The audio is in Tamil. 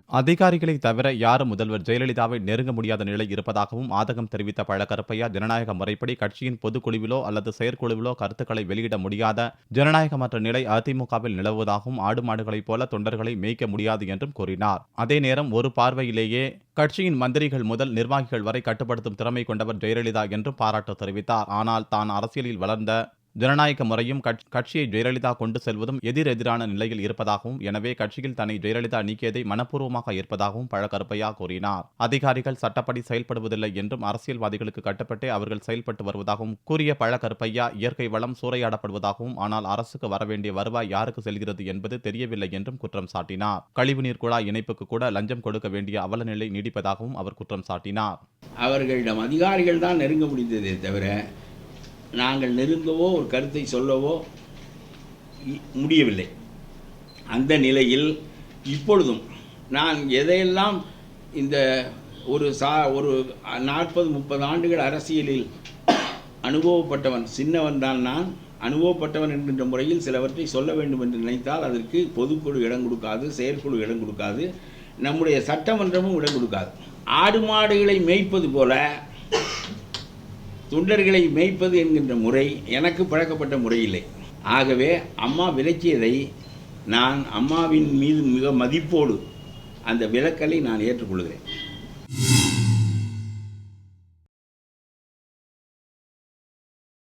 அதிகாரிகளை தவிர யாரும் முதல்வர் ஜெயலலிதாவை நெருங்க முடியாத நிலை இருப்பதாகவும் ஆதங்கம் தெரிவித்த பழக்கருப்பையா, ஜனநாயக முறைப்படி கட்சியின் பொதுக்குழுவிலோ அல்லது செயற்குழுவிலோ கருத்துக்களை வெளியிட முடியாத ஜனநாயகமற்ற நிலை அதிமுகவில் நிலவுவதாகவும், ஆடு மாடுகளைப் போல தொண்டர்களை மேய்க்க முடியாது என்றும் கூறினார். அதே நேரம் ஒரு பார்வையிலேயே கட்சியின் மந்திரிகள் முதல் நிர்வாகிகள் வரை கட்டுப்படுத்தும் திறமை கொண்டவர் ஜெயலலிதா என்றும் பாராட்டு தெரிவித்தார். ஆனால் தான் அரசியலில் வளர்ந்த ஜனநாயக முறையும் கட்சியை ஜெயலலிதா கொண்டு செல்வதும் எதிரெதிரான நிலையில் இருப்பதாகவும், எனவே கட்சியில் தன்னை ஜெயலலிதா நீக்கியதை மனப்பூர்வமாக ஏற்பதாகவும் பழக்கருப்பையா கூறினார். அதிகாரிகள் சட்டப்படி செயல்படுவதில்லை என்றும், அரசியல்வாதிகளுக்கு கட்டுப்பட்டே அவர்கள் செயல்பட்டு வருவதாகவும் கூறிய பழக்கருப்பையா, இயற்கை வளம் சூறையாடப்படுவதாகவும், ஆனால் அரசுக்கு வரவேண்டிய வருவாய் யாருக்கு செல்கிறது என்பது தெரியவில்லை என்றும் குற்றம் சாட்டினார். கழிவுநீர் குழாய் இணைப்புக்கு கூட லஞ்சம் கொடுக்க வேண்டிய அவல நிலை நீடிப்பதாகவும் அவர் குற்றம் சாட்டினார். அவர்களிடம் அதிகாரிகள் தான் நெருங்க முடிந்ததே தவிர நாங்கள் நெருங்கவோ ஒரு கருத்தை சொல்லவோ முடியவில்லை. அந்த நிலையில் இப்பொழுதும் நான் எதையெல்லாம் இந்த ஒரு 40-30 ஆண்டுகள் அரசியலில் அனுபவப்பட்டவன், சின்னவன் தான் நான். அனுபவப்பட்டவன் என்கின்ற முறையில் சிலவற்றை சொல்ல வேண்டும் என்று நினைத்தால் அதற்கு பொதுக்குழு இடம் கொடுக்காது, செயற்குழு இடம் கொடுக்காது, நம்முடைய சட்டமன்றமும் இடம் கொடுக்காது. ஆடு மாடுகளை மேய்ப்பது போல தொண்டர்களை மேய்ப்பது என்கின்ற முறை எனக்கு பழக்கப்பட்ட முறையில்லை. ஆகவே அம்மா விலக்கியதை நான் அம்மாவின் மீது மிக மதிப்போடு அந்த விலக்கலை நான் ஏற்றுக்கொள்கிறேன்.